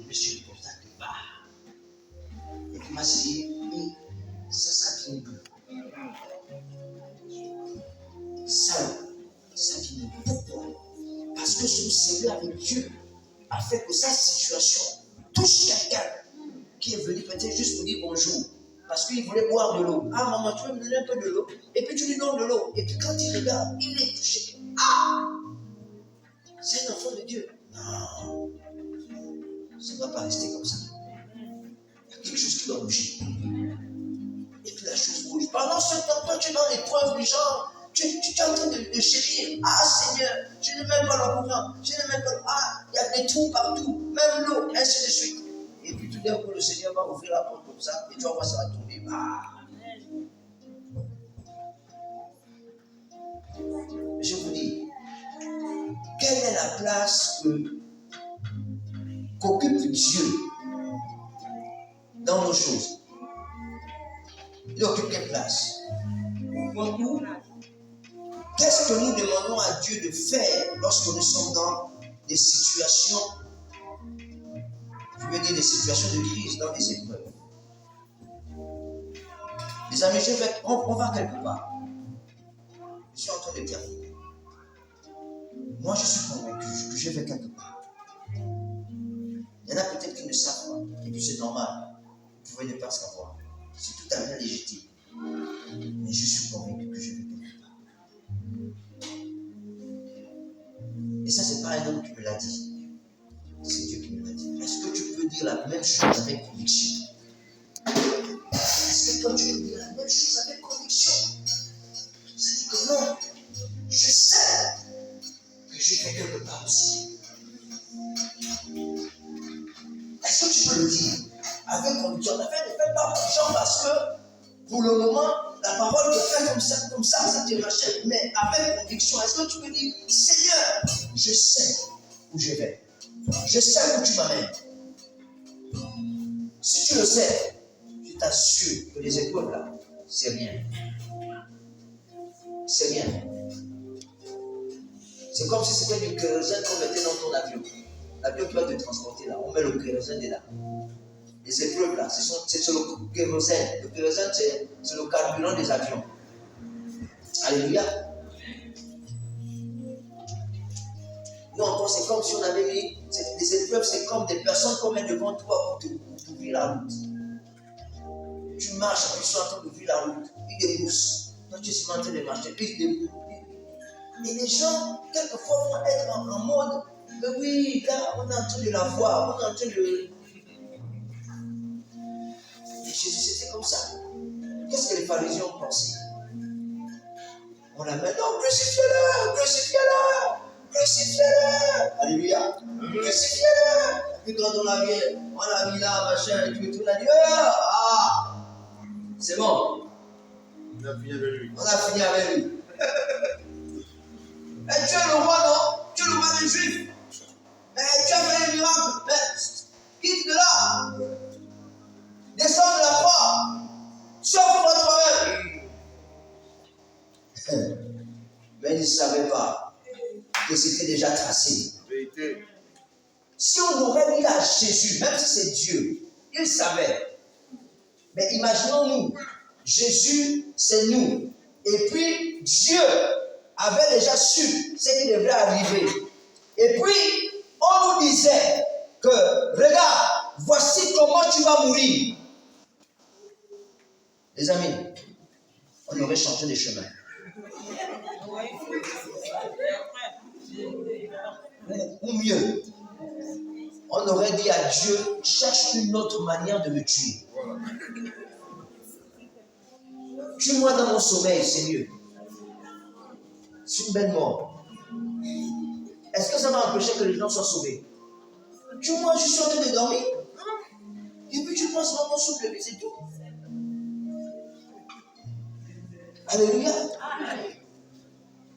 monsieur comme ça de part. Et puis m'a dit, ça vient d'où? Ça vient d'où? Pourquoi? Parce que son Seigneur avec Dieu a fait que sa situation touche quelqu'un qui est venu peut-être juste pour dire bonjour. Parce qu'il voulait boire de l'eau. Ah maman, tu veux me donner un peu de l'eau? Et puis tu lui donnes de l'eau. Et puis quand il regarde, il est touché. Ah! C'est un enfant de Dieu. Non. Ça ne doit pas rester comme ça. Il y a quelque chose qui doit bouger. Et puis la chose bouge. Pendant ce temps, toi tu es dans l'épreuve du genre. Tu es en train de chérir. Ah Seigneur, je n'ai même pas le courant. Je n'ai même pas. Ah, il y a des trous partout. Même l'eau, ainsi de suite. Et puis tout d'un coup, le Seigneur va ouvrir la porte comme ça. Et tu vas voir, ça va tomber. Ah. Je vous dis, quelle est la place qu'occupe Dieu dans nos choses? Il occupe quelle place? Qu'est-ce que nous demandons à Dieu de faire lorsque nous sommes dans des situations, je veux dire des situations de crise, dans des épreuves? Les amis, on va quelque part. Je suis en train de terminer. Moi, je suis convaincu que je vais quelque part. Il y en a peut-être qui ne savent pas. Et puis c'est normal. Vous pouvez ne pas savoir. C'est tout à fait légitime. Mais je suis convaincu que je vais quelque part. Et ça, c'est pas un homme qui me l'a dit. C'est Dieu qui me l'a dit. Est-ce que tu peux dire la même chose avec conviction? Est-ce que toi, tu peux dire la même chose avec conviction? Ça dit que non. Je sais que je vais quelque part aussi. Est-ce que tu peux le dire avec conviction? Ne fais pas confiance parce que pour le moment, la parole te fait comme ça te rachète. Mais avec conviction, est-ce que tu peux dire, Seigneur, je sais où je vais. Je sais où tu m'amènes. Si tu le sais, je t'assure que les épreuves là, c'est rien. C'est rien. C'est comme si c'était du kérosène qu'on mettait dans ton avion. L'avion qui va te transporter là, on met le kérosène dedans. Les épreuves là, c'est le kérosène. Le kérosène, c'est le carburant des avions. Alléluia. Nous encore, c'est comme si on avait mis. Les épreuves, c'est comme des personnes qu'on met devant toi pour t'ouvrir la route. Tu marches, puis ils sont en train d'ouvrir la route. Ils déboussent. Toi, tu es en train de marcher, puis ils déboussent. Et les gens, quelquefois, vont être en mode, mais oui, là, on est en train de la voir, on est en train de. Et Jésus, c'était comme ça. Qu'est-ce que les pharisiens ont pensé? On la met, non, crucifiez-le, crucifiez-le, crucifiez-le. Alléluia. Crucifiez-le. Et puis quand on l'a mis là, machin, et tout, on a dit, ah, c'est bon. On a fini avec lui. On a fini avec lui. Et tu es le roi, non? Tu es le roi des Juifs. Et tu as fait un miracle. Quitte de là. Descends de la croix. Sauve-toi toi-même. Mais ils ne savaient pas que c'était déjà tracé. Vérité. Si on aurait dit à Jésus, même si c'est Dieu, il savait. Mais imaginons-nous, Jésus, c'est nous. Et puis, Dieu avait déjà su ce qui devrait arriver. Et puis, on nous disait que, regarde, voici comment tu vas mourir. Les amis, on aurait changé de chemin. Ou mieux, on aurait dit à Dieu, cherche une autre manière de me tuer. Tue-moi dans mon sommeil, c'est mieux. C'est une belle mort. Est-ce que ça va empêcher que les gens soient sauvés? Tue-moi, je suis en train de dormir. Et puis tu penses dans mon souffle, et puis c'est tout. Alléluia.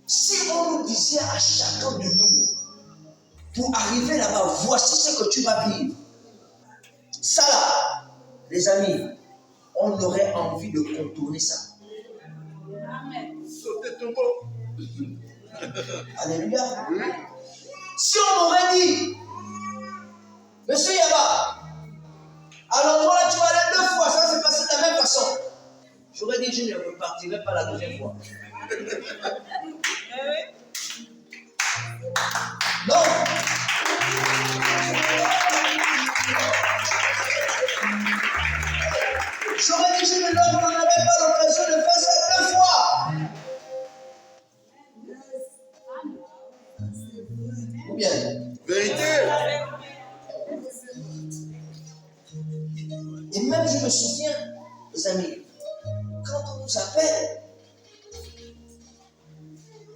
Si on nous disait à chacun de nous, pour arriver là-bas, voici ce que tu vas vivre. Ça là, les amis, on aurait envie de contourner ça. Sauter ton beau. Alléluia. Si on aurait dit, Monsieur Yaba, partirai pas la deuxième fois. Non. J'aurais dit que l'homme n'avait pas l'occasion de faire ça 2 fois. Ou bien? Vérité. Et même je me souviens, les amis, quand on nous appelle,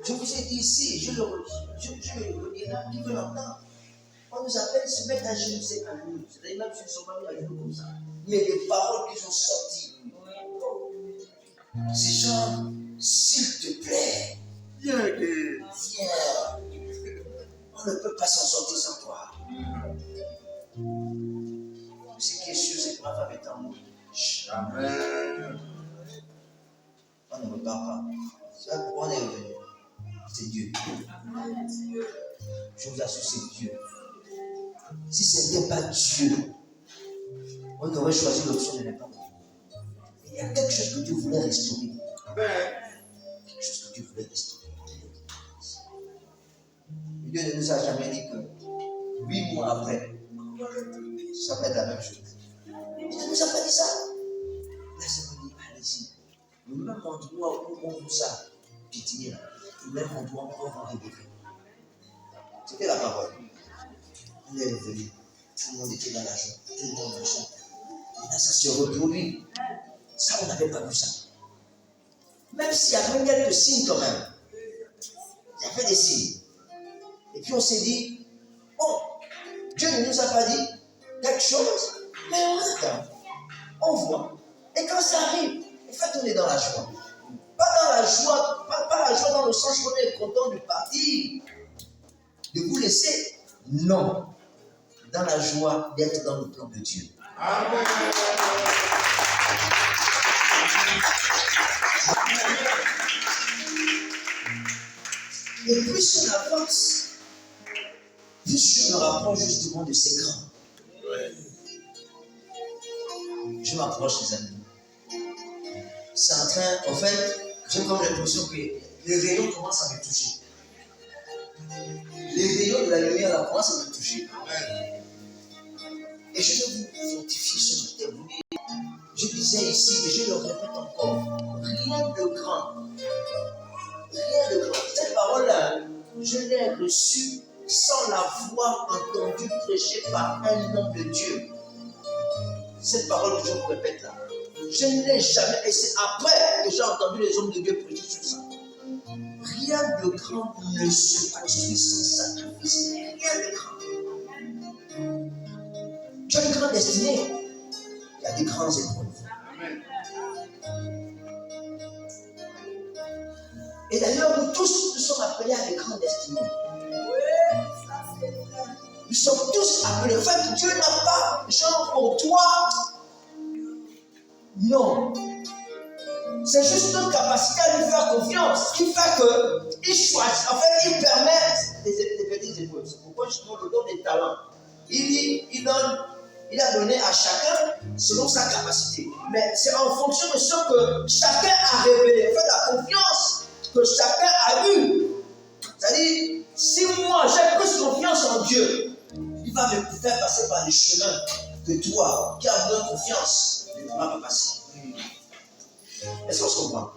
je vous ai dit ici, je le redirai, qui veut l'entendre. On nous appelle, ils se mettent à genoux, c'est à nous. C'est-à-dire même si ils ne sont pas mis à genoux comme ça. Mais les paroles qui sont sorties, c'est genre, s'il te plaît, Viens. viens. On ne peut pas s'en sortir sans toi. Ce qui est sûr, c'est que ma femme est en nous. Amen. On ne repart pas. C'est pourquoi on est revenu. C'est Dieu. Je vous assure, c'est Dieu. Si ce n'était pas Dieu, on aurait choisi l'option de ne pas revenir. Il y a quelque chose que Dieu voulait restaurer. Quelque chose que Dieu voulait restaurer. Et Dieu ne nous a jamais dit que 8 mois après, ça va être la même chose. Il ne nous a pas dit ça. Là, ça veut dire, allez-y. Le même endroit où on vous a piétiné, le même endroit où on vous révéler. C'était la parole. On est revenu. Tout le monde était dans la joie. Tout le monde marchait. Maintenant, ça se reproduit. Ça, on n'avait pas vu ça. Même s'il y avait quelques signes quand même. Il y avait des signes. Et puis on s'est dit, bon, Dieu ne nous a pas dit quelque chose, mais on attend. On voit. Et quand ça arrive, en fait, on est dans la joie. Pas dans la joie, pas la joie dans le sens qu'on est content de partir, de vous laisser. Non. Dans la joie d'être dans le plan de Dieu. Amen. Et plus on avance, plus je me rapproche justement de ces grands. Je m'approche, les amis. C'est en train, en fait, j'ai comme l'impression que les rayons commencent à me toucher. Les rayons de la lumière là commencent à me toucher. Et je vais vous fortifier ce matin. Je disais ici, et je le répète encore, rien de grand. Rien de grand. Cette parole-là, je l'ai reçue sans l'avoir entendue prêcher par un homme de Dieu. Cette parole que je vous répète là, je ne l'ai jamais, et c'est après que j'ai entendu les hommes de Dieu prêcher sur ça. Rien de grand ne se construit sans sacrifice. Rien de grand. Tu as une grande destinée. Il y a des grandes épreuves. Et d'ailleurs, nous tous, nous sommes appelés à des grandes destinées. Nous sommes tous appelés. En fait, Dieu n'a pas, genre, pour toi. Non. C'est juste notre capacité à lui faire confiance qui fait qu'il choisit. En fait, il permet des petites épreuves. C'est pourquoi justement le don des talents. Il a donné à chacun selon sa capacité. Mais c'est en fonction de ce que chacun a révélé. En fait, la confiance que chacun a eue. C'est-à-dire, si moi j'ai plus confiance en Dieu, il va me faire passer par les chemins que toi, qui as moins confiance, ne pourras pas passer. Est-ce qu'on se comprend?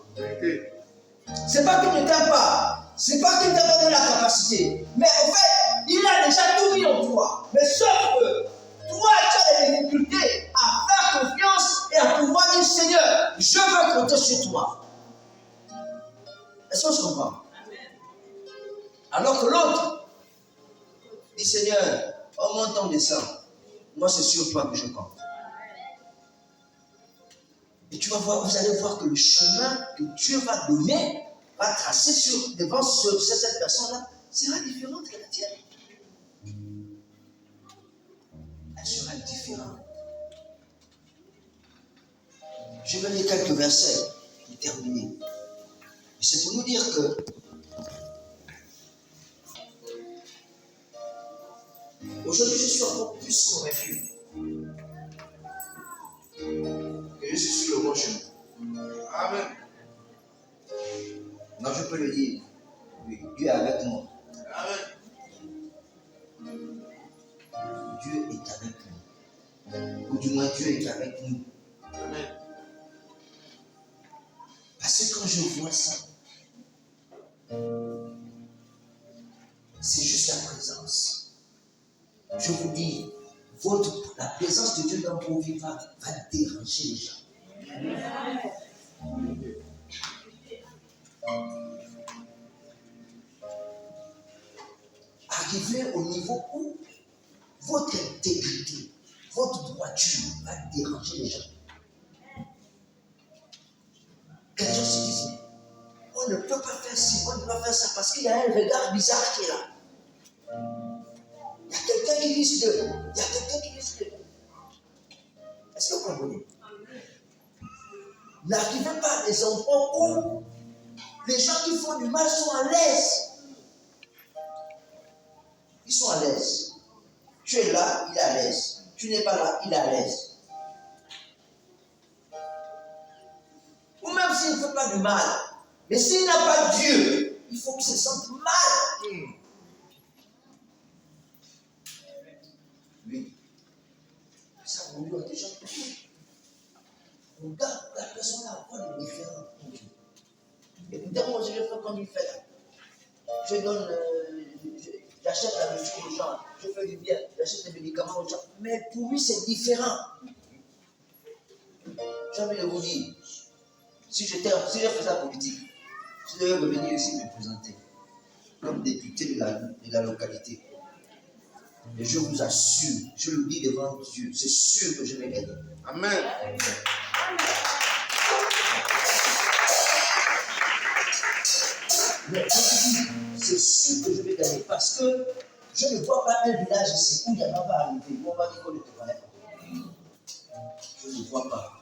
C'est pas qu'il ne t'aime pas. C'est pas qu'il ne t'a pas donné la capacité. Mais en fait, il a déjà tout mis en toi. Mais sauf que toi, tu as des difficultés à faire confiance et à pouvoir dire Seigneur, je veux compter sur toi. Est-ce qu'on se comprend? Alors que l'autre dit Seigneur, on monte, on descend. Moi, c'est sur toi que je compte. Et tu vas voir, vous allez voir que le chemin que Dieu va donner, va tracer devant cette personne-là, sera différente que la tienne. Elle sera différente. Je vais lire quelques versets pour terminer. Et c'est pour nous dire que aujourd'hui, je suis encore plus convaincu que je suis sur le bon chemin. Amen. peux le dire. Oui, Dieu est avec moi. Dieu est avec nous. Ou du moins, Dieu est avec nous. Parce que quand je vois ça, c'est juste la présence. Je vous dis, la présence de Dieu dans vos vies va déranger les gens. Arriver au niveau où votre intégrité, votre droiture va déranger les gens. Les gens se disent, on ne peut pas faire ci, on ne peut pas faire ça parce qu'il y a un regard bizarre qui est là. Il y a quelqu'un qui risque de. Il y a quelqu'un qui risque de. Est-ce que vous comprenez? N'arrivez pas à des endroits où les gens qui font du mal sont à l'aise. Ils sont à l'aise. Tu es là, il est à l'aise. Tu n'es pas là, il est à l'aise. Ou même s'il ne fait pas du mal. Mais s'il n'a pas Dieu, il faut qu'il se sente mal. Oui. Ça vous lui a déjà pris. Regarde la personne a quoi de différent pour Dieu. Écoutez, moi je vais faire comme il fait là. Je donne, j'achète la nourriture aux gens, je fais du bien, j'achète des médicaments aux gens. Mais pour lui c'est différent. J'ai envie de vous dire, si je faisais la politique, je devais revenir ici me présenter comme député de la localité. Et je vous assure, je le dis devant Dieu, c'est sûr que je vais gagner. Amen. Mais je vous dis, c'est sûr que je vais gagner parce que je ne vois pas un village ici où il n'y en a pas arrivé, où on va dire qu'on ne te connaît pas. Je ne vois pas.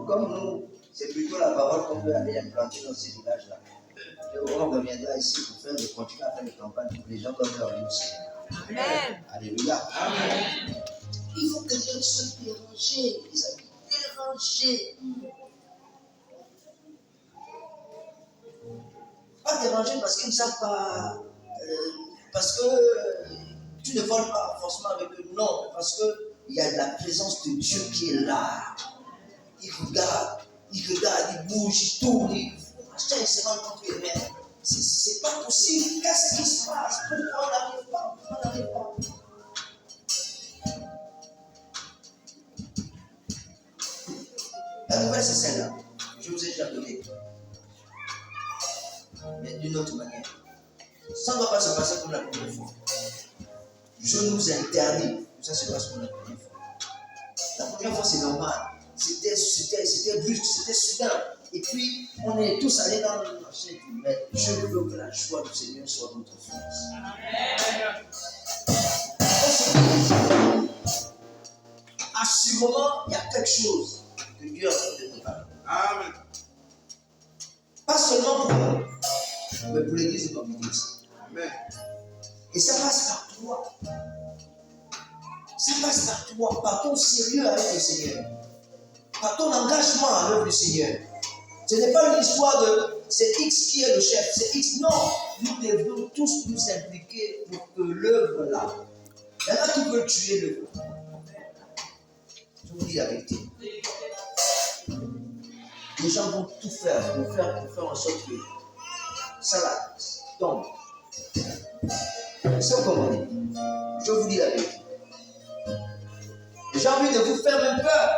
Comme nous, c'est plutôt la parole qu'on peut aller implanter dans ces villages-là. On reviendra ici pour continuer à faire des campagnes pour les gens comme leur Dieu aussi. Amen. Alléluia. Amen. Il faut que les gens soient dérangés, les amis. Dérangés. Pas dérangés parce qu'ils ne savent pas. Parce que tu ne voles pas forcément avec eux. Non, parce qu'il y a la présence de Dieu qui est là. Il regarde, il bouge, il tourne, il se rend compte que c'est pas possible. Qu'est-ce qui se passe? Pourquoi on n'arrive pas? Pourquoi on n'arrive pas? La nouvelle, c'est celle-là. Je vous ai déjà donné. Mais d'une autre manière. Ça ne va pas se passer comme la première fois. Je nous interdis. Ça se passe comme la première fois. La première fois, c'est normal. C'était brusque, c'était soudain. Et puis, on est tous allés dans le marché. Mais je veux que la joie du Seigneur soit notre force. Assurément, il y a quelque chose que Dieu a fait de préparer. Amen. Pas seulement pour nous, mais pour l'église de notre église. Amen. Et ça passe par toi. Ça passe par toi, par ton sérieux avec le Seigneur. Par ton engagement à l'œuvre du Seigneur. Ce n'est pas une histoire de c'est X qui est le chef, c'est X. Non, nous devons tous nous impliquer pour que l'œuvre là. Il y en a qui veulent tuer l'œuvre. Je vous dis la vérité. Les gens vont tout faire pour faire en sorte que ça là tombe. C'est comment dire. Je vous dis la vérité. J'ai envie de vous faire même peur.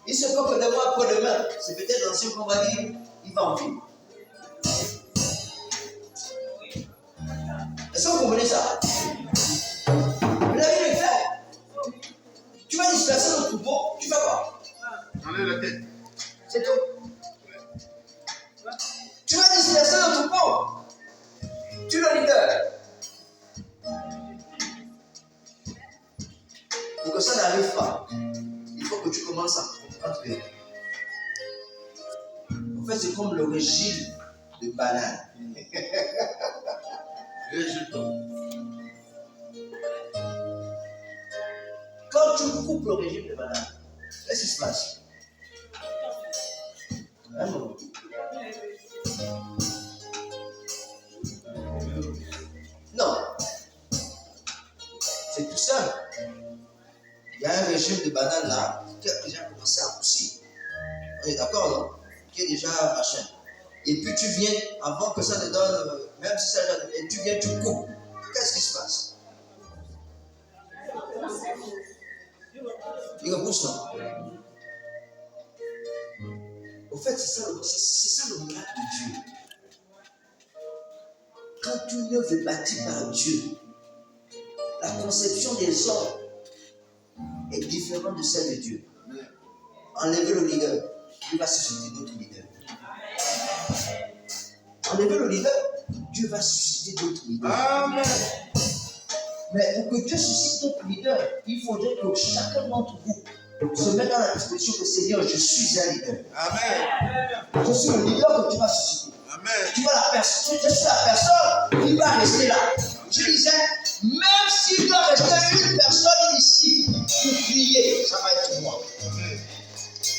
Il se peut que demain après-demain, c'est peut-être l'ancien qu'on va dire, il va en vivre. Est-ce que vous comprenez ça? Mais la vie est claire. Tu vas disperser le troupeau, tu fais quoi? Enlève la tête. C'est tout. Tu vas disperser le troupeau. Tu le leader. Pour que ça n'arrive pas, il faut que tu commences à comprendre que. En fait, c'est comme le régime de banane. Quand tu coupes le régime de banane, qu'est-ce qui se passe? tout seul. Il y a un régime de bananes là, qui a déjà commencé à pousser. On est d'accord, non? Qui est déjà machin. Et puis tu viens, avant que ça te donne, même si ça te donne, et tu viens, tu coupes. Qu'est-ce qui se passe? Il repousse, non? Au fait, c'est ça le miracle de Dieu. Quand une œuvre est bâtie par Dieu, la conception des hommes est différente de celle de Dieu. Enlevez le leader, Dieu va susciter d'autres leaders. Enlevez le leader, Dieu va susciter d'autres leaders. Amen. Mais pour que Dieu suscite d'autres leaders, il faudrait que chacun d'entre vous se mette dans la disposition que Seigneur, je suis un leader. Amen. Je suis le leader que tu vas susciter. Amen. Tu vois la personne, je suis la personne qui va rester là. Je disais, même s'il doit rester une personne ici pour prier, ça va être moi. Amen.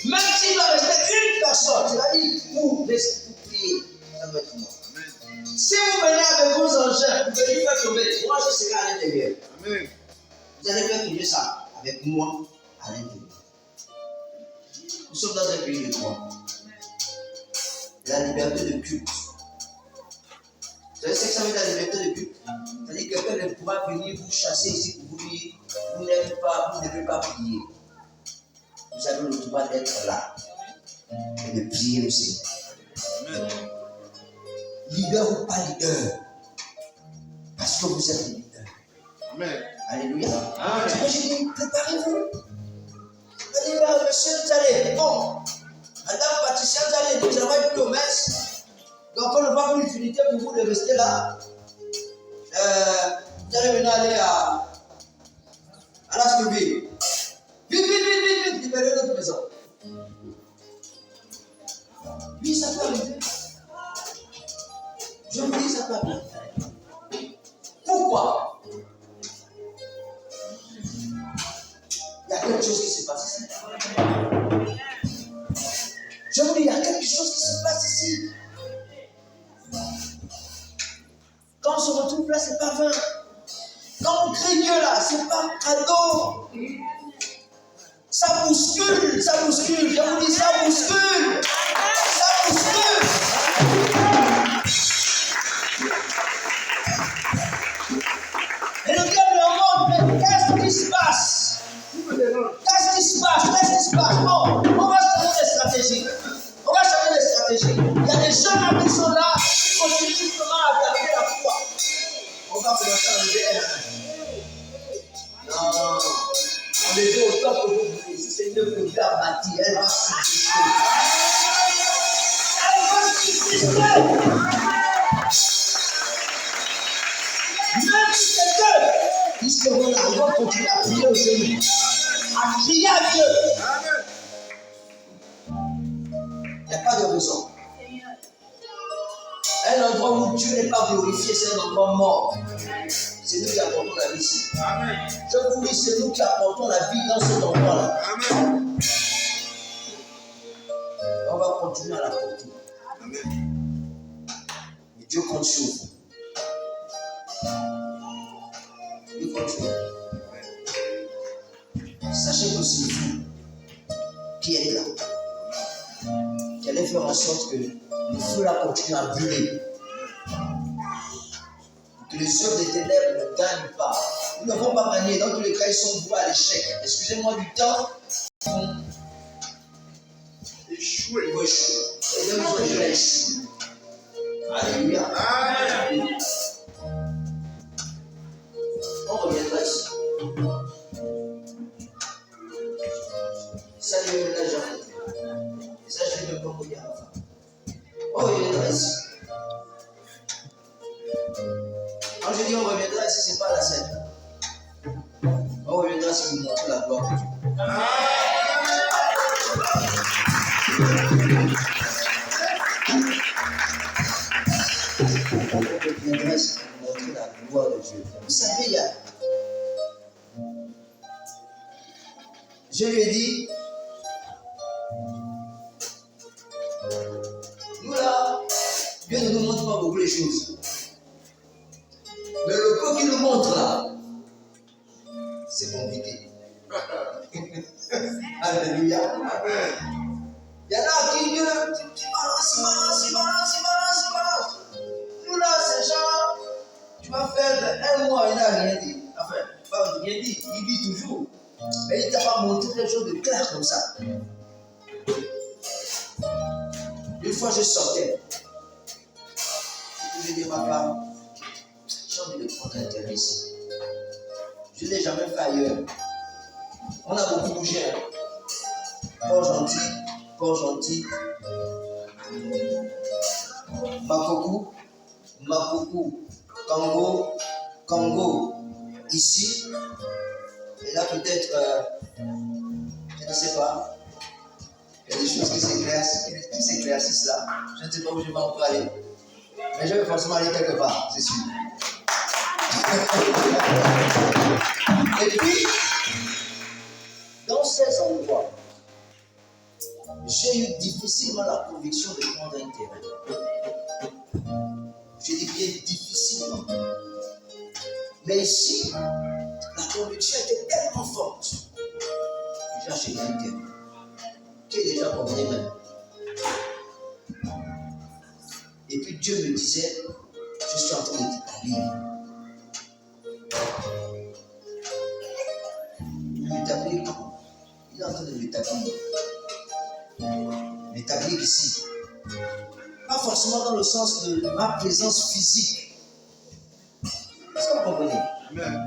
Même s'il doit rester une personne, c'est-à-dire pour prier, ça va être moi. Amen. Si vous venez avec vos engins, vous venez faire tomber, moi je serai à l'intérieur. Amen. Vous allez faire tomber ça avec moi à l'intérieur. Nous sommes dans un pays de droit. La liberté de culte. Vous savez ce que ça veut dire la liberté de culte? C'est-à-dire que quelqu'un ne pourra venir vous chasser ici pour vous dire vous n'aimez pas, vous ne devez pas prier. Vous avez le droit d'être là et de prier le Seigneur. Amen. Leader ou pas leader, parce que vous êtes leader. Amen. Alléluia. Amen. Je dis, préparez-vous. Alléluia, monsieur, vous allez. Bon, madame Patricia, vous allez, vous travaillez pour le messe. Donc, on ne va pas une utilité pour vous de rester là. Vous allez venir aller à la Scoville. Vite, libérez notre maison. Oui, ça peut arriver. Je vous dis, ça peut arriver. Pourquoi? Il y a quelque chose qui se passe ici. Je vous dis, il y a quelque chose qui se passe ici. Quand on se retrouve là, c'est pas vain. Quand on crie Dieu là, c'est pas cadeau. Ça bouscule, je vous dis, ça bouscule. Et le diable leur montre, mais qu'est-ce qui se passe? Bon, on va changer de stratégie. Il y a des gens là qui sont là, qui continuent simplement à garder la foi. On va commencer à lever un. Non. On est au top que vous voulez. Si c'est une œuvre que Dieu a bâtie, elle va subsister. Même si c'est Dieu, ils seront là, ils vont continuer à prier au Seigneur, à crier à Dieu. Il n'y a pas de raison. Un endroit où Dieu n'est pas glorifié, c'est un endroit mort. C'est nous qui apportons la vie ici. Amen. Je vous dis, c'est nous qui apportons la vie dans cet endroit-là. Amen. On va continuer à la porter. Amen. Et Dieu compte sur vous. Dieu compte sur vous. Sachez que c'est vous qui êtes là. Qui allez faire en sorte que le feu là continue à brûler. Que les œuvres des ténèbres ne gagnent pas. Ils ne vont pas gagner. Dans tous les cas, ils sont voués à l'échec. Excusez-moi du temps. Ils vont échouer. Ils vont échouer. Les œuvres sont déjà échouées. Alléluia. Amen. On reviendra ici. Ça, je vais déjà fait. Et ça, je vais me pas dire à la fin. On reviendra ici. Quand je dis on reviendra ici, ce n'est pas la scène. On reviendra si vous montrez la gloire de Dieu. On reviendra si vous montrez la gloire de Dieu. Vous savez, il y a... Je lui ai dit, nous là, Dieu ne nous montre pas beaucoup les choses. Mais le peu qu'il nous montre là, c'est compliqué. Alléluia. Amen. Il y en a qui balance. Nous là, c'est genre, tu vas faire un mois, il n'a rien dit. Enfin, pas rien dit, il dit toujours. Mais il ne t'a pas montré quelque chose de clair comme ça. Une fois, je sortais. Je dis à ma femme, j'ai envie de prendre un terrain ici. Je ne l'ai jamais fait ailleurs. On a beaucoup bougé. Hein. Port gentil. Makoku, Congo, ici. Et là, peut-être, je ne sais pas. Il y a des choses qui s'éclaircissent là. Je ne sais pas où je vais encore aller. Mais je vais forcément aller quelque part, c'est sûr. Et puis, dans ces endroits, j'ai eu difficilement la conviction de prendre un terrain. Je dis bien difficilement. Mais ici, la conviction était tellement forte que j'ai acheté un terrain qui est déjà compris même. Et puis Dieu me disait, je suis en train de t'établir. M'établir comment? Il est en train de m'établir. M'établir ici. Pas forcément dans le sens de ma présence physique. Est-ce que vous comprenez?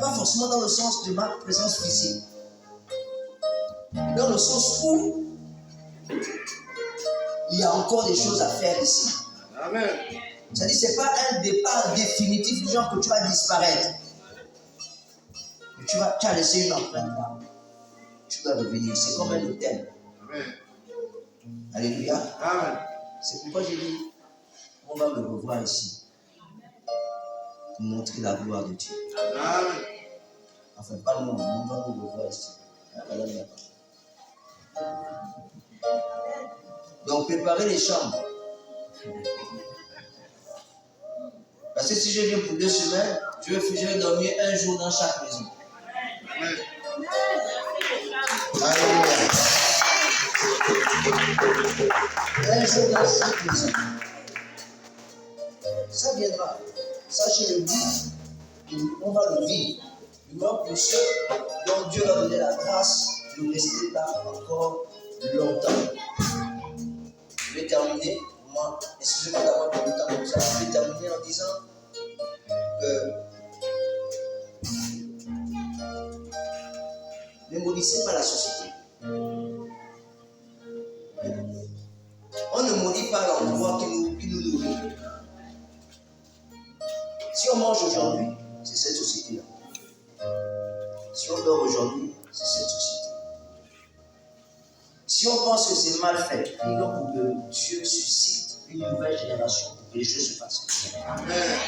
Pas forcément dans le sens de ma présence physique. Dans le sens où il y a encore des choses à faire ici. Amen. C'est-à-dire que ce n'est pas un départ définitif du genre que tu vas disparaître. Mais tu as laissé une empreinte là. Tu dois revenir. C'est comme un hôtel. Amen. Alléluia. Amen. C'est pourquoi j'ai dit, on va me revoir ici. Pour montrer la gloire de Dieu. Amen. Enfin, pas le monde, on va me revoir ici. Donc, préparez les chambres. Parce que si je viens pour 2 semaines, je vais dormir un jour dans chaque maison. Amen. Alléluia. Un jour dans chaque maison. Ça viendra. Ça, je le dis. On va le vivre. Du moins pour ceux dont Dieu va donner la grâce de rester là encore longtemps. Je vais terminer. Moi, excusez-moi d'avoir pris le temps comme ça. Je vais terminer en disant que ne maudissez pas la société. On ne maudit pas l'endroit qui nous nourrit. Si on mange aujourd'hui, c'est cette société-là. Si on dort aujourd'hui, c'est cette société. Si on pense que c'est mal fait, prions pour que Dieu suscite une nouvelle génération pour que les choses se fassent. Amen.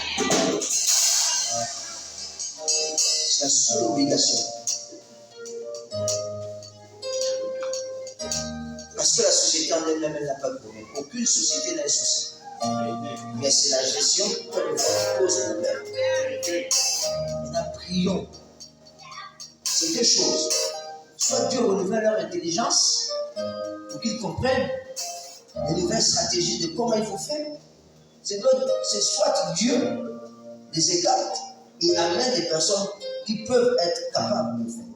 C'est la seule obligation. Parce que la société en elle-même, elle n'a pas de problème. Aucune société n'a un souci. Mais c'est la gestion qui pose problème. Maintenant, prions. C'est 2 choses. Soit Dieu renouvelle leur intelligence pour qu'ils comprennent les nouvelles stratégies de comment il faut faire. C'est soit Dieu les écarte et amène des personnes qui peuvent être capables de le faire.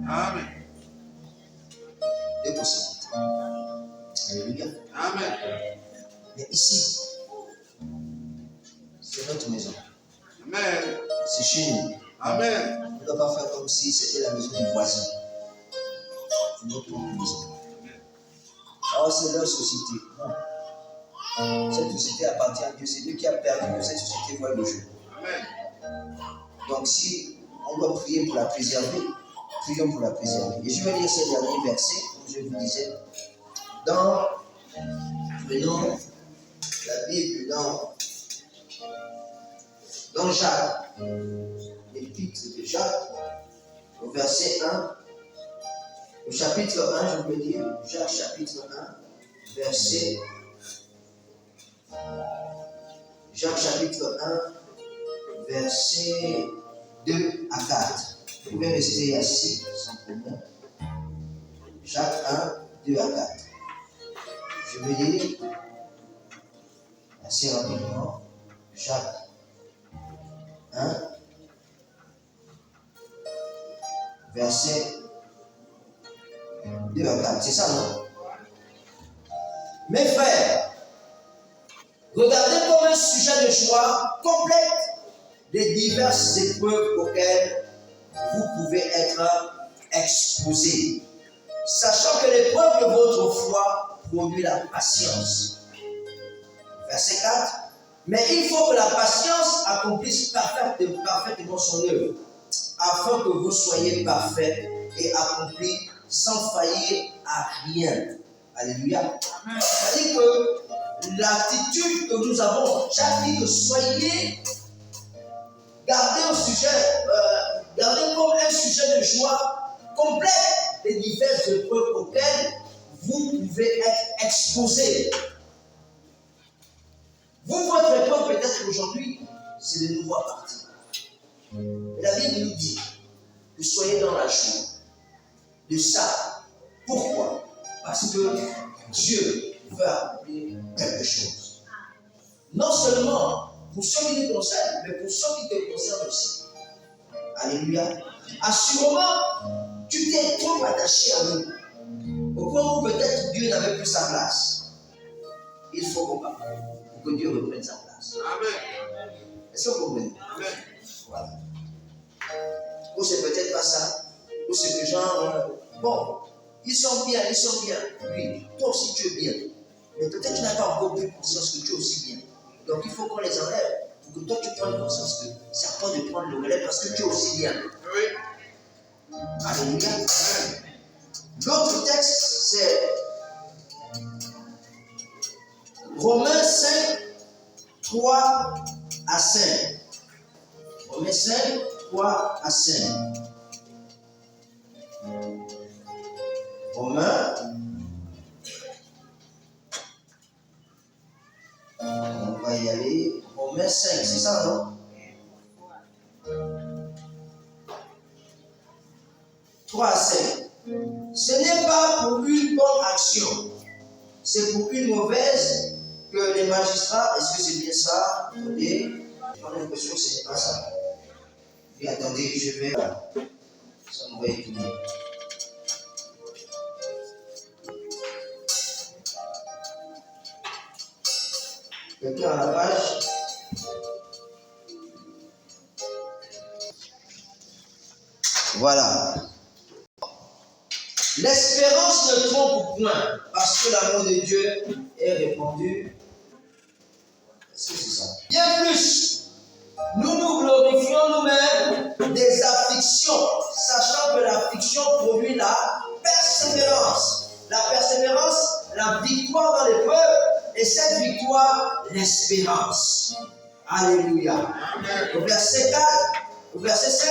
Amen. 2 possibilités. Alléluia. Amen. Mais ici, c'est notre maison. Amen. C'est chez nous. Amen. On ne doit pas faire comme si c'était la maison du voisin. C'est notre maison. Alors c'est leur société. Non. Cette société appartient à Dieu. C'est Dieu qui a permis que cette société voie le jour. Amen. Donc si on doit prier pour la préserver, prions pour la préserver. Et je vais lire ce dernier verset, comme je vous disais. Prenons la Bible dans Jacques, l'épître de Jacques, au verset 1, au chapitre 1, je peux dire, Jacques chapitre 1, verset, Jacques chapitre 1, verset 2 à 4. Vous pouvez rester assis sans problème. Jacques 1, 2 à 4. Je vais lire assez rapidement. Jacques 1, verset 2 à 4. C'est ça, non? Mes frères, regardez comme un sujet de joie complète les diverses épreuves auxquelles vous pouvez être exposés, sachant que l'épreuve de votre foi produit la patience. Verset 4. Mais il faut que la patience accomplisse parfaitement son œuvre, afin que vous soyez parfaits et accomplis sans faillir à rien. Alléluia. C'est-à-dire que l'attitude que nous avons, Jacques dit que soyez, gardez comme un sujet de joie complète les diverses épreuves auxquelles vous pouvez être exposés. Vous, votre épreuve peut-être aujourd'hui, c'est de nous voir partir. Mais la Bible nous dit que soyez dans la joie de ça. Pourquoi? Parce que Dieu veut accomplir quelque chose. Non seulement pour ceux qui nous concernent, mais pour ceux qui te concernent aussi. Alléluia. Assurément, tu t'es trop attaché à nous. Au point où peut-être Dieu n'avait plus sa place. Il faut combattre pour que Dieu reprenne sa place. Amen. Est-ce que vous comprenez? Amen. Voilà. Ou c'est peut-être pas ça. Ou c'est que genre, bon, ils sont bien. Oui, toi aussi tu es bien. Mais peut-être tu n'as pas encore pris conscience que tu es aussi bien. Donc il faut qu'on les enlève pour que toi tu prennes conscience que c'est à toi de prendre le relais parce que tu es aussi bien. Oui. Alléluia. L'autre texte, c'est Romains 5, 3 à 5. Romains 5, 3 à 5. Romains. On va y aller. Romains 5, c'est ça, non? 3 à 5. Ce n'est pas pour une bonne action, c'est pour une mauvaise que les magistrats, est-ce que c'est bien ça? Attendez, j'ai l'impression que ce n'est pas ça. Et attendez, je vais. Ça me va étonner. Quelqu'un à la page? Voilà. L'espérance ne trompe point, parce que l'amour de Dieu est répandu. Est-ce que c'est ça? Bien plus, nous nous glorifions nous-mêmes des afflictions, sachant que l'affliction produit la persévérance. La persévérance, la victoire dans l'épreuve, et cette victoire, l'espérance. Alléluia. Amen. Au verset 4, au verset 5,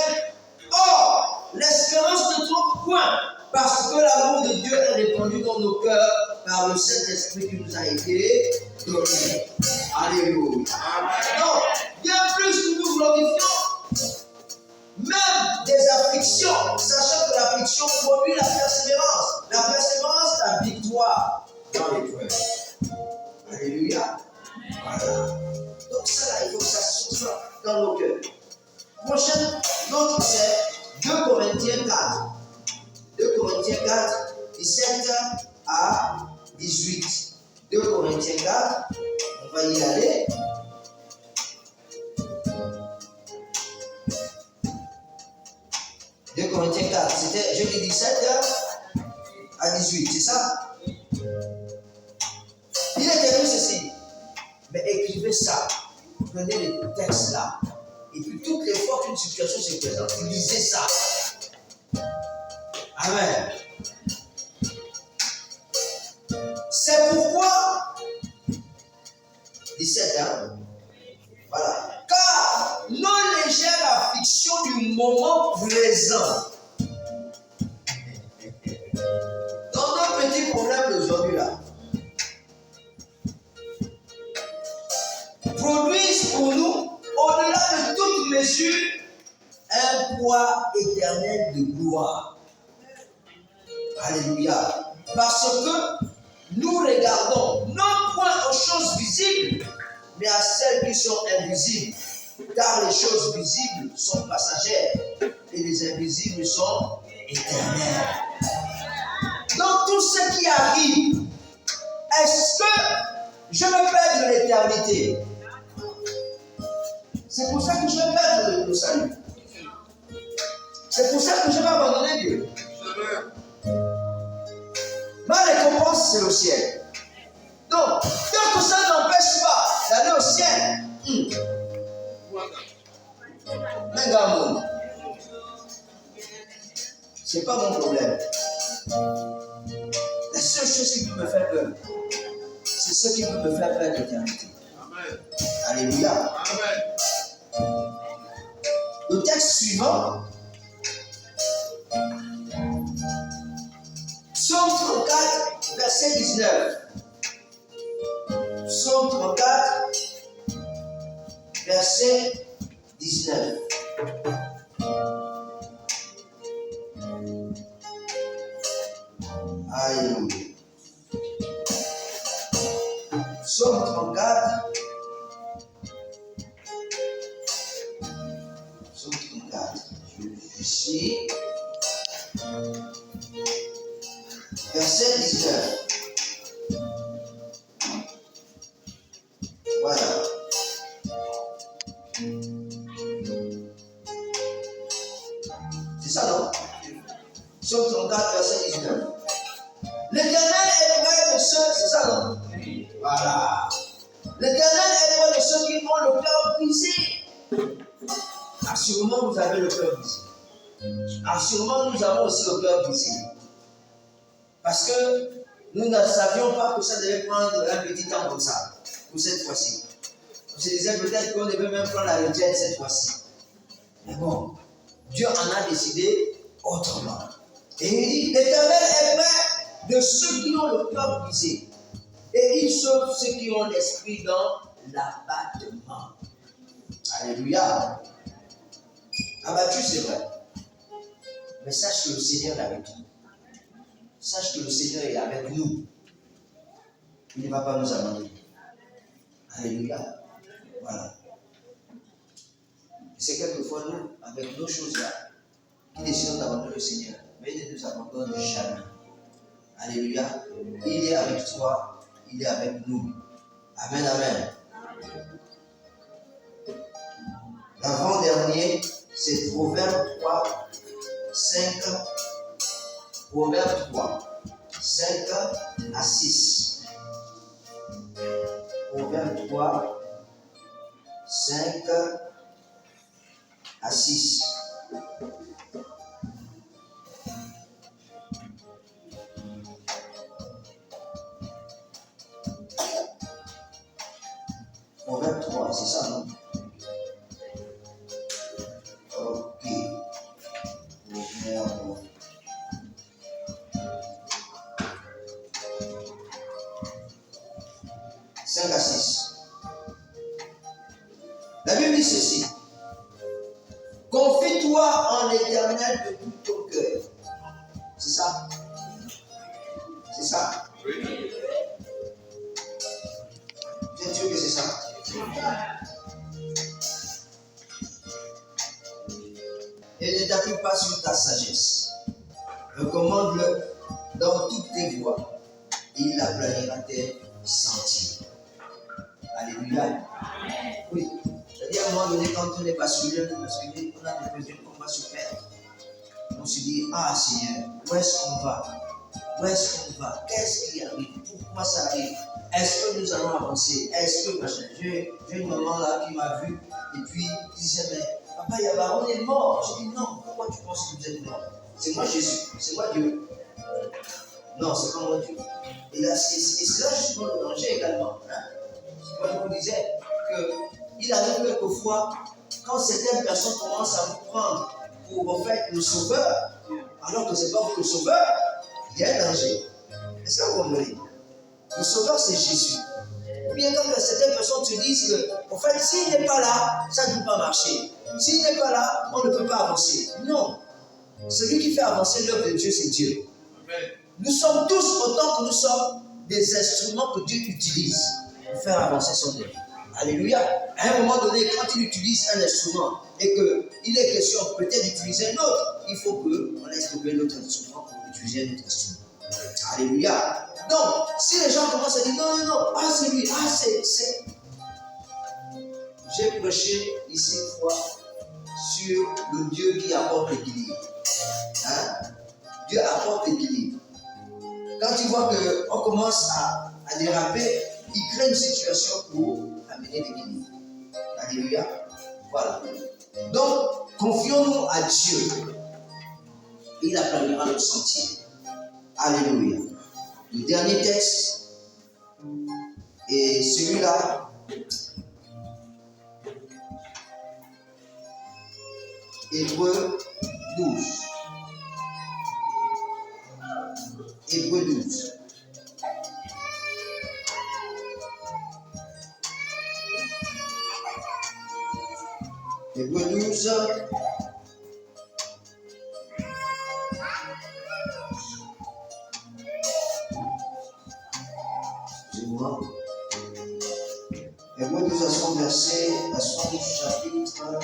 or, l'espérance ne trompe point, parce que l'amour de Dieu est répandu dans nos cœurs par le Saint-Esprit qui nous a été donné. Alléluia. Donc, bien plus que nous glorifions, même des afflictions, sachant que l'affliction produit la persévérance. La persévérance, la victoire dans l'épreuve. Alléluia. Voilà. Donc ça là, il faut que ça soit dans nos cœurs. Prochaine, l'autre c'est 2 Corinthiens 4. 2 Corinthiens 4, 17 à 18. 2 Corinthiens 4, on va y aller. « 2 Corinthiens 4, c'était jeudi 17 à 18, c'est ça? Il est écrit ceci, mais écrivez ça, prenez les textes là, et puis toutes les fois qu'une situation se présente, lisez ça. Amen. C'est pourquoi, 17, hein? Voilà. Car nos légères afflictions du moment présent, dans nos petits problèmes d'aujourd'hui là, produisent pour nous, au-delà de toute mesure, un poids éternel de gloire. Alléluia. Parce que nous regardons non point aux choses visibles, mais à celles qui sont invisibles. Car les choses visibles sont passagères et les invisibles sont éternelles. Donc tout ce qui arrive, est-ce que je me perds de l'éternité? C'est pour ça que je vais perdre le salut. C'est pour ça que je vais abandonner Dieu. Ma récompense, c'est le ciel. Donc, tant que ça n'empêche pas d'aller au ciel, c'est pas mon problème. La seule chose qui peut me faire peur, c'est ce qui peut me faire perdre l'éternité. Alléluia. Le texte suivant, Psaume 34, verset 19. Psaume 34, verset 19. Alléluia. Psaume 34. Psaume 34. Je suis. Verset 19. Voilà. C'est ça, non? Psaume 34, verset 19. L'Éternel est près de ceux, c'est ça, non? Voilà. L'Éternel est près de ceux qui ont le cœur brisé. Assurément, vous avez le cœur brisé. Assurément, nous avons aussi le cœur brisé. Parce que nous ne savions pas que ça devait prendre un petit temps comme ça, pour cette fois-ci. On se disait peut-être qu'on devait même prendre la retraite cette fois-ci. Mais bon, Dieu en a décidé autrement. Et il dit, l'Éternel est près de ceux qui ont le cœur brisé. Et il sauve ceux qui ont l'esprit dans l'abattement. Alléluia. Abattu, c'est vrai. Mais sache que le Seigneur est avec toi. Sache que le Seigneur est avec nous. Il ne va pas nous abandonner. Alléluia. Voilà. C'est quelquefois nous, avec nos choses-là, qui décidons d'abandonner le Seigneur. Mais il ne nous abandonne jamais. Alléluia. Il est avec toi. Il est avec nous. Amen, amen. L'avant-dernier, c'est Proverbe 3, 5. Proverbe 3, 5 à 6. Proverbe 3, 5 à 6. Proverbe 3, c'est ça, non? Ok. Proverbe 5 à 6. La Bible dit ceci. Confie-toi en l'Éternel de tout ton cœur. C'est ça? C'est ça? Oui. Tu es sûr que c'est ça? Et ne t'appuie pas sur ta sagesse. Recommande-le dans toutes tes voies. Il aplanira tes sentiers. Alléluia. Oui. C'est-à-dire, à un moment donné, quand on est basculé, on a l'impression qu'on va se perdre. On se dit, ah Seigneur, où est-ce qu'on va? Où est-ce qu'on va? Qu'est-ce qui arrive? Pourquoi ça arrive? Est-ce que nous allons avancer? Est-ce que machin? J'ai une maman là qui m'a vu et puis qui disait, mais papa Yaba, on est mort. J'ai dit, non, pourquoi tu penses que vous êtes mort? C'est moi Jésus, c'est moi Dieu. Non, c'est pas moi Dieu. Et là, c'est là justement le danger également. Hein? Moi, je vous disais qu'il arrive quelquefois, quand certaines personnes commencent à vous prendre pour en fait le sauveur, alors que ce n'est pas vous le sauveur, il y a un danger. Est-ce que vous comprenez? Le sauveur, c'est Jésus. Ou bien quand certaines personnes te disent que, en fait, s'il n'est pas là, ça ne peut pas marcher. S'il n'est pas là, on ne peut pas avancer. Non. Celui qui fait avancer l'œuvre de Dieu, c'est Dieu. Amen. Nous sommes tous, autant que nous sommes, des instruments que Dieu utilise pour faire avancer son œuvre. Alléluia. À un moment donné, quand il utilise un instrument et qu'il est question peut-être d'utiliser un autre, il faut qu'on laisse tomber l'autre instrument pour utiliser un autre instrument. Alléluia. Donc, si les gens commencent à dire non, non, non, ah c'est lui, ah c'est. J'ai prêché ici une fois sur le Dieu qui apporte l'équilibre. Hein? Dieu apporte l'équilibre. Quand il voit qu'on commence à déraper, il crée une situation pour amener l'équilibre. Alléluia. Voilà. Donc, confions-nous à Dieu. Il aplanira notre sentier. Alléluia. Le dernier texte est celui-là. Hébreux 12. Hébreux 12. Hébreux 12. Excusez-moi. Hébreux 12 à son verset, à son chapitre,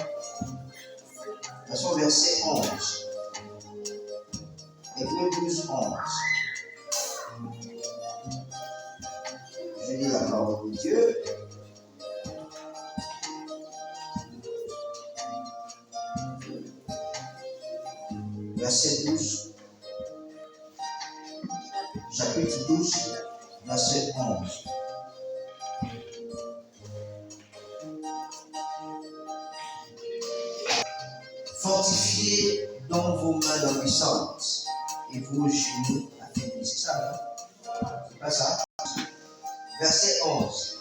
à son verset 11. Hébreux 12, 11. Je lis la parole de Dieu. Verset 12. Chapitre 12, verset 11. Fortifiez donc vos mains obéissantes et vos genoux affaiblis. C'est ça, non? C'est pas ça? Verset 11.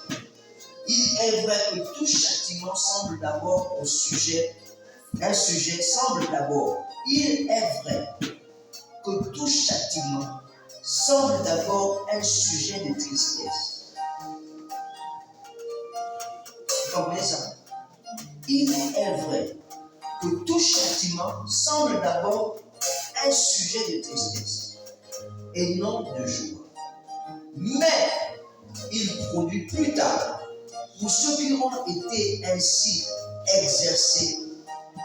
Il est vrai que tout châtiment semble d'abord un sujet semble d'abord. Il est vrai que tout châtiment semble d'abord un sujet de tristesse. Vous comprenez ça? Il est vrai que tout châtiment semble d'abord un sujet de tristesse et non de joie. Mais il produit plus tard, pour ceux qui ont été ainsi exercés,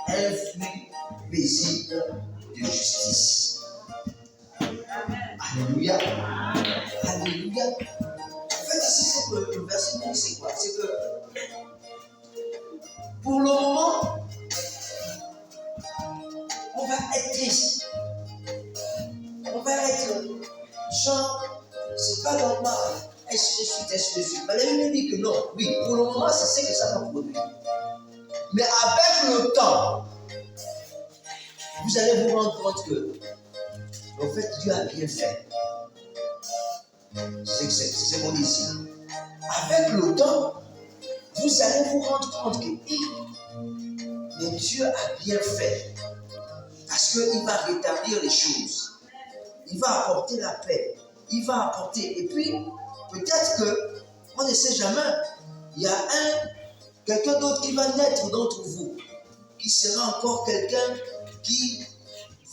un fruit paisible de justice. Alléluia. Alléluia. En fait, ici, c'est que le verset dit, c'est quoi? C'est que pour le moment, on va être triste. On va être genre, c'est pas normal. Ainsi de suite, ainsi de suite. Mais la Bible dit que non. Oui, pour le moment, c'est ce que ça va produire. Mais avec le temps, vous allez vous rendre compte que, en fait, Dieu a bien fait. C'est mon ici. Avec le temps, vous allez vous rendre compte que mais Dieu a bien fait. Parce qu'il va rétablir les choses. Il va apporter la paix. Il va apporter. Et puis, peut-être que, on ne sait jamais, il y a quelqu'un d'autre qui va naître d'entre vous, qui sera encore quelqu'un qui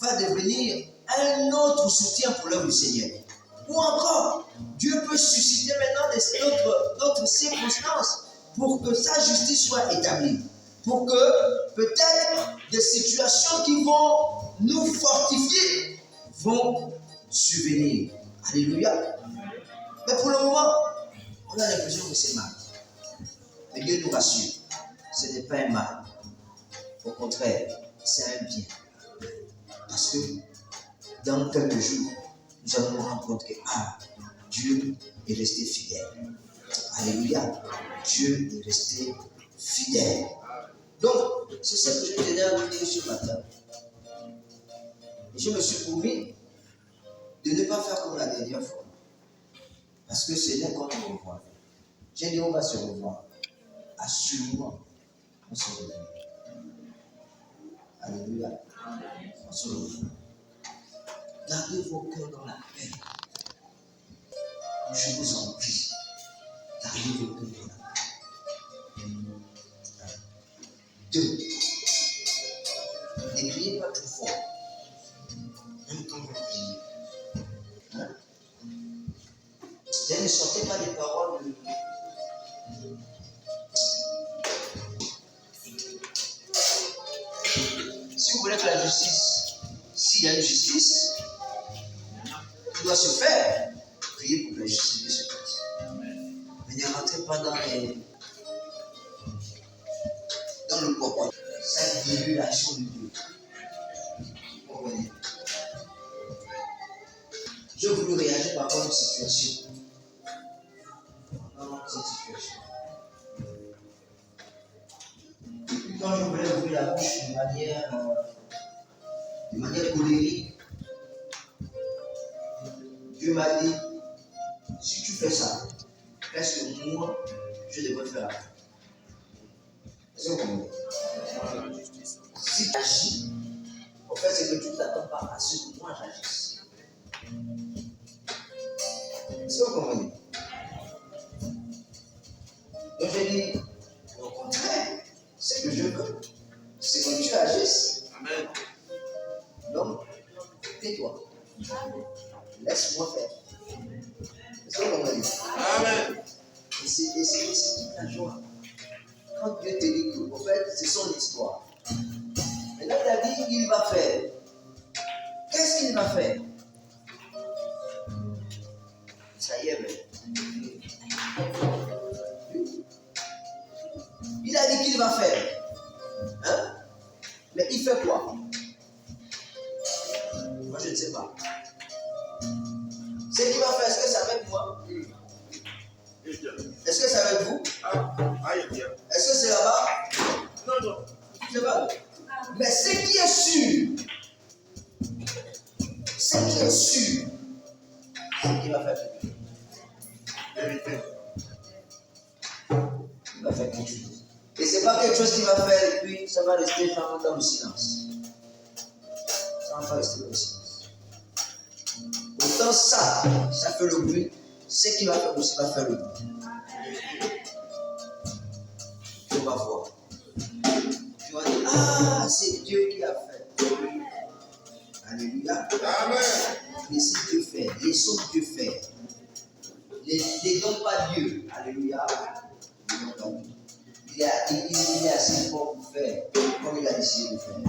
va devenir un autre soutien pour l'œuvre du Seigneur. Ou encore, Dieu peut susciter maintenant d'autres circonstances pour que sa justice soit établie. Pour que peut-être des situations qui vont nous fortifier vont subvenir. Alléluia. Mais pour le moment, on a l'impression que c'est mal. Mais Dieu nous rassure. Ce n'est pas un mal. Au contraire, c'est un bien. Parce que dans quelques jours, nous allons nous rendre compte que Dieu est resté fidèle. Alléluia. Dieu est resté fidèle. Donc, c'est ce que je tenais à vous dire ce matin. Et je me suis promis de ne pas faire comme la dernière fois. Parce que c'est là qu'on se revoit. J'ai dit on va se revoir. Assurément, on se revoit. Alléluia. On se revoit. Gardez vos cœurs dans la paix. Je vous en prie. T'arrives au bout. 2. Ne criez pas trop fort. Même quand vous priez. Hein? Ne sortez pas des paroles de. Si vous voulez que la justice, s'il y a une justice qui doit se faire, priez pour que la justice se fasse. Mais ne rentrez pas dans le corps. Ça dilue l'action de Dieu. Vous comprenez? Je voulais réagir par rapport à une situation. Dans cette situation. Quand je voulais ouvrir la bouche de manière colérique, Dieu m'a dit, si tu fais ça, qu'est-ce que moi, je devrais faire après? Est-ce que vous comprenez? Si tu agis, en fait, c'est que tu ne t'attends pas à ce que moi j'agisse. Est-ce que vous comprenez? Donc j'ai dit, au contraire, ce que je veux, c'est que tu agisses. Amen. Donc, tais-toi. Laisse-moi faire. Est-ce que vous comprenez? Amen. Et c'est toute la joie. Quand Dieu te dit que, en fait, c'est son histoire. Maintenant, il a dit qu'il va faire. Qu'est-ce qu'il va faire? Ça y est, mais. Il a dit qu'il va faire. Hein? Mais il fait quoi? Moi, je ne sais pas. Ce qu'il va faire, est-ce que c'est avec moi? Est-ce que c'est avec vous? Est-ce que c'est là-bas? Non. Je ne sais pas. Mais ce qui est sûr, c'est qu'il va faire quelque chose. Il va faire quelque chose. Et ce n'est pas quelque chose qu'il va faire et puis ça va rester dans le silence. Ça va pas rester dans le silence. Autant ça fait le bruit. Ce qu'il va faire aussi va faire le bruit. Tu vas voir. Tu vas dire, ah, c'est Dieu qui a fait. Alléluia. Amen. Laissez Dieu faire. Laissons Dieu faire. Ne donne pas Dieu. Alléluia. Il est assez fort pour faire comme il a décidé de faire.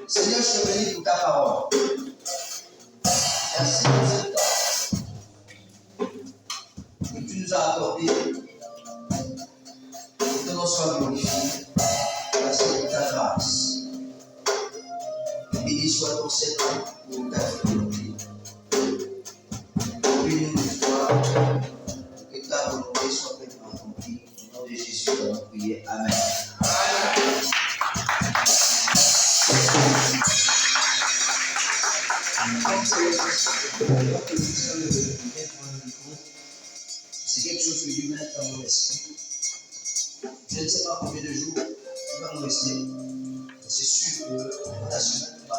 Seigneur, je te bénis pour ta parole. Merci pour ce temps que tu nous as accordé. Que ton nom soit glorifié. Merci pour ta grâce. Béni soit ton Seigneur pour ta fidélité. Béni nous toi, que ta volonté soit pleinement accomplie. Au nom de Jésus, nous allons prier. Amen. C'est quelque chose que Dieu met dans mon esprit. Je ne sais pas combien de jours il va nous rester. C'est sûr que la semaine va